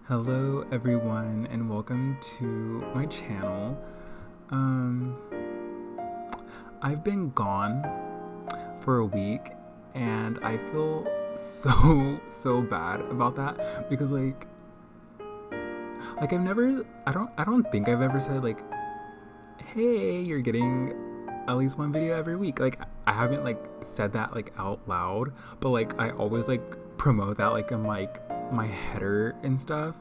Hello everyone and welcome to my channel. I've been gone for a week and I feel so bad about that because I don't think I've ever said like, hey, you're getting at least one video every week. Like I haven't said that out loud, but I always promote that in my header and stuff.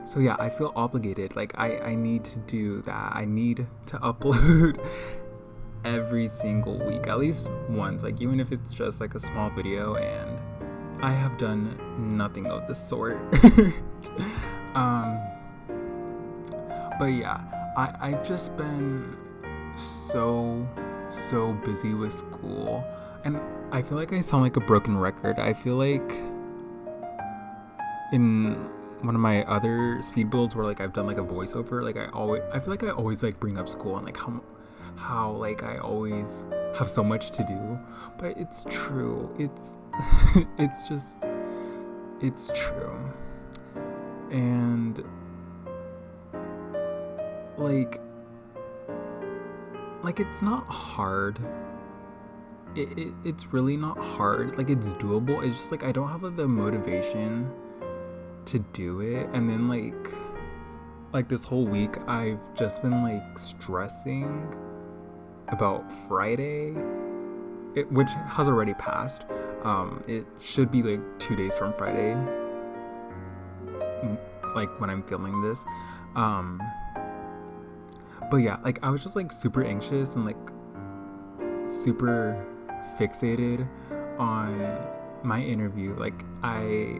So yeah, I feel obligated. I need to do that. I need to upload every single week, at least once, even if it's just a small video, and I have done nothing of the sort. But yeah, I've just been so busy with school, and I feel like I sound like a broken record. I feel like in one of my other speed builds where I've done a voiceover, I feel like I always bring up school and how I always have so much to do, but it's true. It's it's true. And it's not hard. It's really not hard. It's doable. It's just I don't have the motivation to do it. And then this whole week I've just been stressing about Friday, which has already passed. It should be 2 days from Friday, when I'm filming this. But yeah, I was just super anxious and super fixated on my interview. I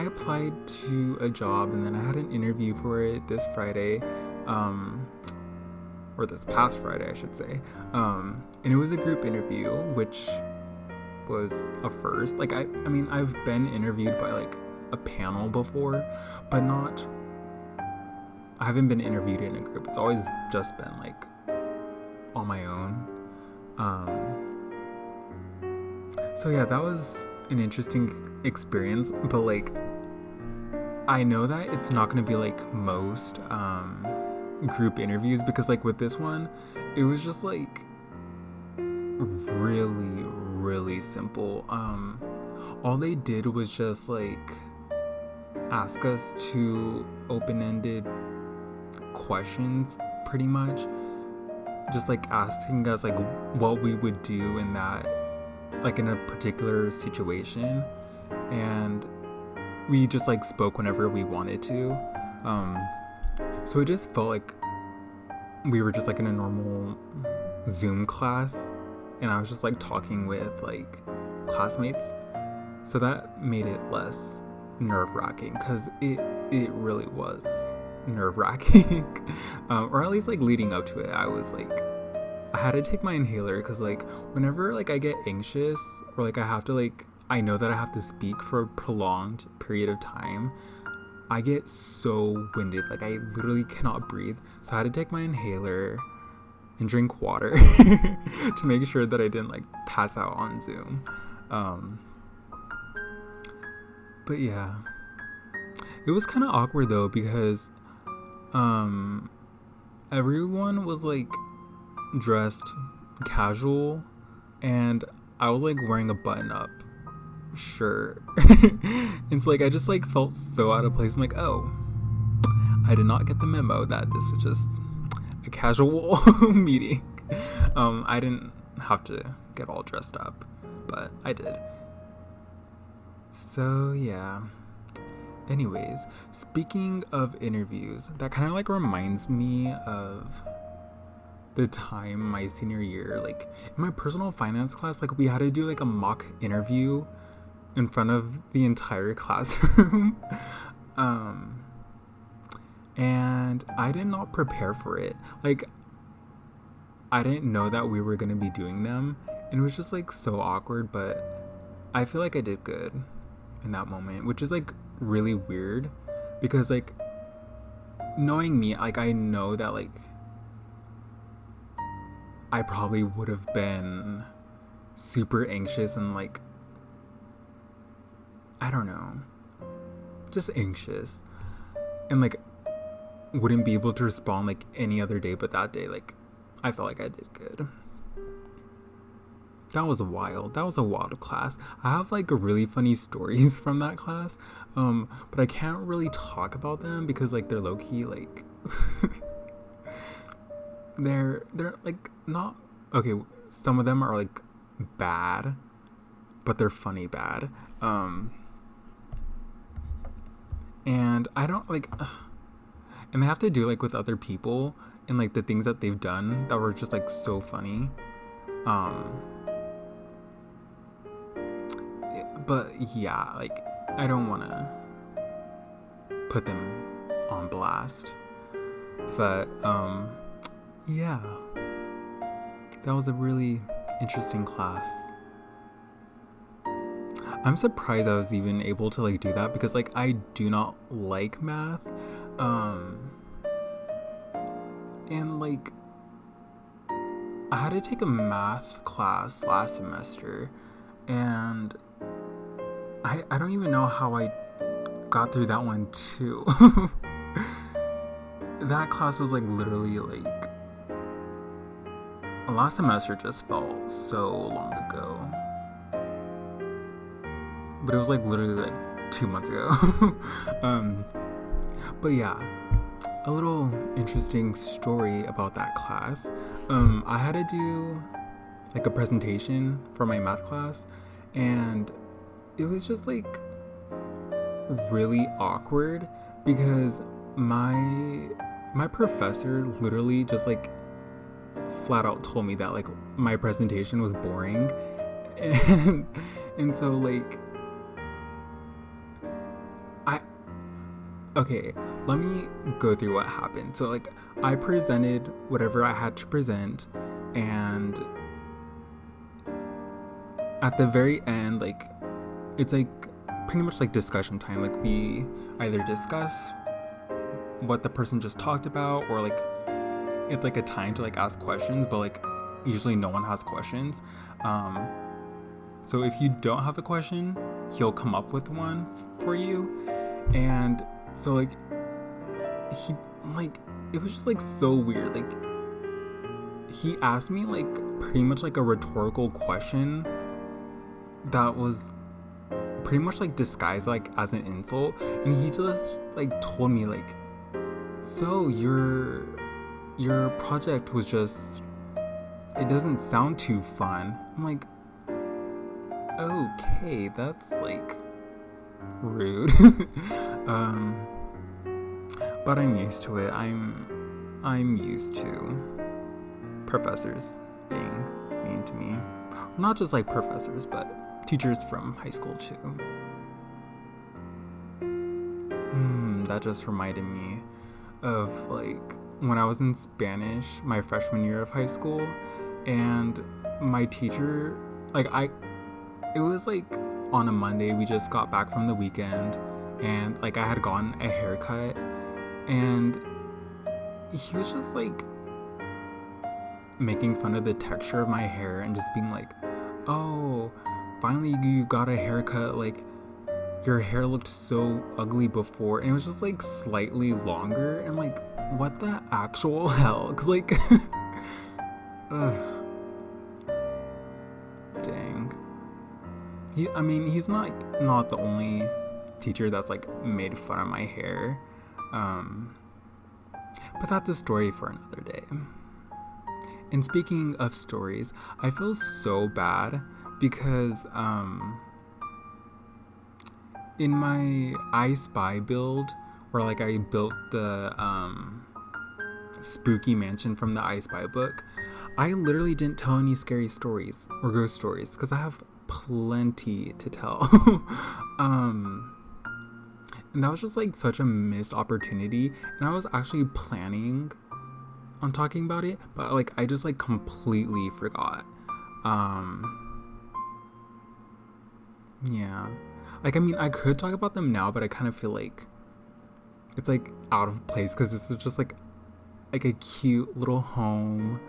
applied to a job and then I had an interview for it this Friday, or this past Friday I should say, and it was a group interview, which was a first. I mean I've been interviewed by a panel before, but I haven't been interviewed in a group. It's always just been on my own. So yeah, that was an interesting experience, but I know that it's not going to be most group interviews, because with this one it was just really simple. All they did was just ask us two open-ended questions, pretty much just asking us what we would do in that in a particular situation, and we just spoke whenever we wanted to. So it just felt like we were just in a normal Zoom class, and I was just talking with classmates, so that made it less nerve-wracking, because it really was nerve-wracking. Or at least leading up to it, I was I had to take my inhaler, because whenever I get anxious, or I have to I know that I have to speak for a prolonged period of time, I get so winded. I literally cannot breathe. So I had to take my inhaler and drink water to make sure that I didn't pass out on Zoom. But yeah, it was kind of awkward though, because everyone was dressed casual, and I was wearing a button-up shirt. And so I just felt so out of place. I'm oh, I did not get the memo that this was just a casual meeting. I didn't have to get all dressed up, but I did. So yeah, anyways, speaking of interviews, that kind of reminds me of the time my senior year, in my personal finance class, we had to do a mock interview in front of the entire classroom. And I did not prepare for it. I didn't know that we were gonna be doing them, and it was just so awkward, but I feel I did good in that moment, which is really weird, because knowing me, I know that I probably would have been super anxious and I don't know, just anxious, and like wouldn't be able to respond like any other day, but that day, like, I felt like I did good. That was a wild class. I have like really funny stories from that class, but I can't really talk about them because like they're low-key, like they're like not okay. Some of them are like bad, but they're funny bad. And I don't like and they have to do like with other people and like the things that they've done that were just like so funny. But yeah, like I don't want to put them on blast. But yeah, that was a really interesting class. I'm surprised I was even able to like do that because like I do not like math. And like I had to take a math class last semester, and I don't even know how I got through that one too. That class was like literally like last semester just felt so long ago, but it was like literally like 2 months ago. But yeah, a little interesting story about that class. I had to do like a presentation for my math class, and it was just like really awkward because my professor literally just like flat out told me that like my presentation was boring, and so like okay, let me go through what happened. So like I presented whatever I had to present, and at the very end, like it's like pretty much like discussion time. Like we either discuss what the person just talked about, or like it's like a time to like ask questions, but like usually no one has questions. So if you don't have a question, he'll come up with one for you. And so like he like it was just like so weird. Like he asked me like pretty much like a rhetorical question that was pretty much like disguised like as an insult, and he just like told me like, so your project was just, it doesn't sound too fun. I'm like, okay, that's like rude. But I'm used to it. I'm used to professors being mean to me. Not just like professors, but teachers from high school too. That just reminded me of like when I was in Spanish my freshman year of high school, and my teacher, like it was like on a Monday, we just got back from the weekend, and like I had gotten a haircut, and he was just like making fun of the texture of my hair and just being like, oh, finally you got a haircut, like your hair looked so ugly before, and it was just like slightly longer. And like, what the actual hell? Cause like dang. He's not the only teacher that's like made fun of my hair, but that's a story for another day. And speaking of stories, I feel so bad because in my I Spy build, where like I built the spooky mansion from the I Spy book, I literally didn't tell any scary stories or ghost stories because I have plenty to tell. And that was just like such a missed opportunity, and I was actually planning on talking about it, but like I just like completely forgot. Yeah, like I could talk about them now, but I kind of feel like it's like out of place because this is just like a cute little home,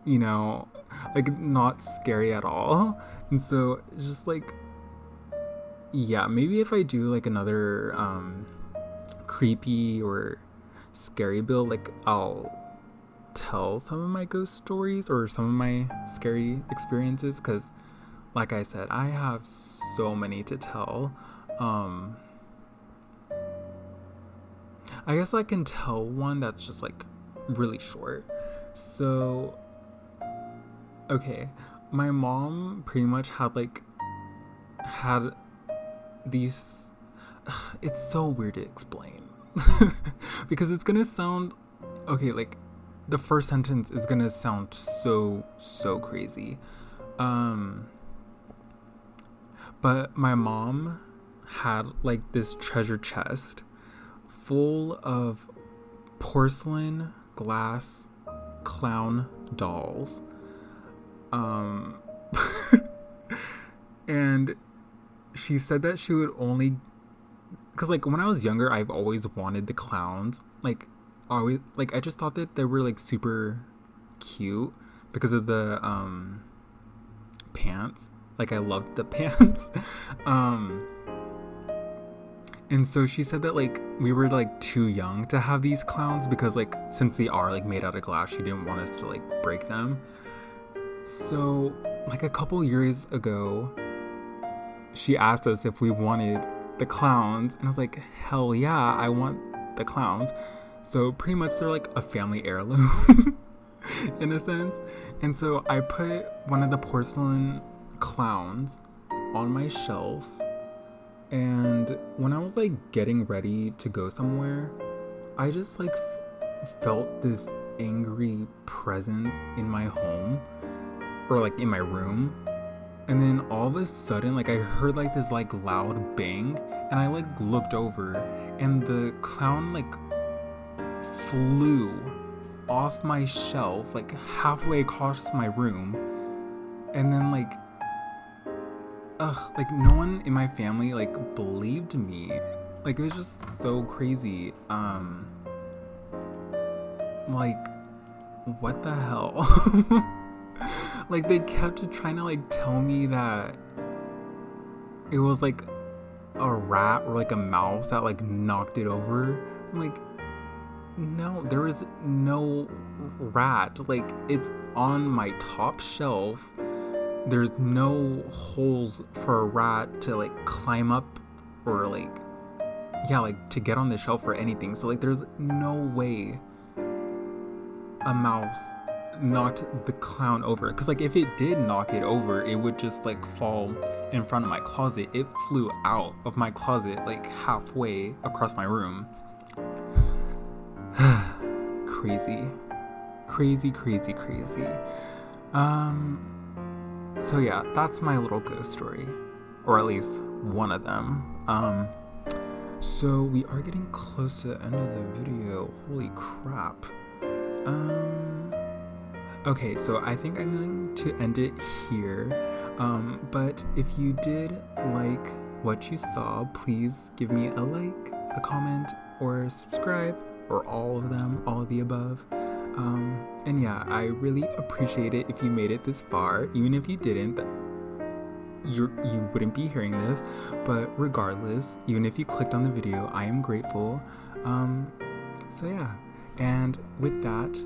you know, like not scary at all. And so it's just like yeah, maybe if I do like another creepy or scary build, like I'll tell some of my ghost stories or some of my scary experiences, because like I said, I have so many to tell. um I guess I can tell one that's just like really short. So okay, my mom pretty much had these it's so weird to explain because it's gonna sound okay, like the first sentence is gonna sound so crazy. um but my mom had like this treasure chest full of porcelain glass clown dolls. um and she said that she would only, because like when I was younger, I've always wanted the clowns. Like always, like I just thought that they were like super cute because of the pants. Like I loved the pants. um and so she said that like we were like too young to have these clowns, because like since they are like made out of glass, she didn't want us to like break them. So like a couple years ago, she asked us if we wanted the clowns, and I was like, hell yeah, I want the clowns. So pretty much they're like a family heirloom in a sense. And so I put one of the porcelain clowns on my shelf, and when I was like getting ready to go somewhere, I just like felt this angry presence in my home, or like in my room. And then all of a sudden, like I heard like this like loud bang, and I like looked over, and the clown like flew off my shelf like halfway across my room. And then like like no one in my family like believed me. Like it was just so crazy. Like what the hell? Like they kept trying to like tell me that it was like a rat or like a mouse that like knocked it over. I'm like, no, there was no rat. Like it's on my top shelf. There's no holes for a rat to like climb up or like, yeah, like to get on the shelf or anything. So like there's no way a mouse knocked the clown over, because like if it did knock it over, it would just like fall in front of my closet. It flew out of my closet like halfway across my room. crazy. So yeah, that's my little ghost story, or at least one of them. So we are getting close to the end of the video. Holy crap. Okay, so I think I'm going to end it here. But if you did like what you saw, please give me a like, a comment, or subscribe, or all of them, all of the above. And yeah, I really appreciate it if you made it this far. Even if you didn't, you wouldn't be hearing this. But regardless, even if you clicked on the video, I am grateful. So yeah, and with that,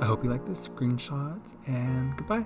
I hope you like the screenshots, and goodbye.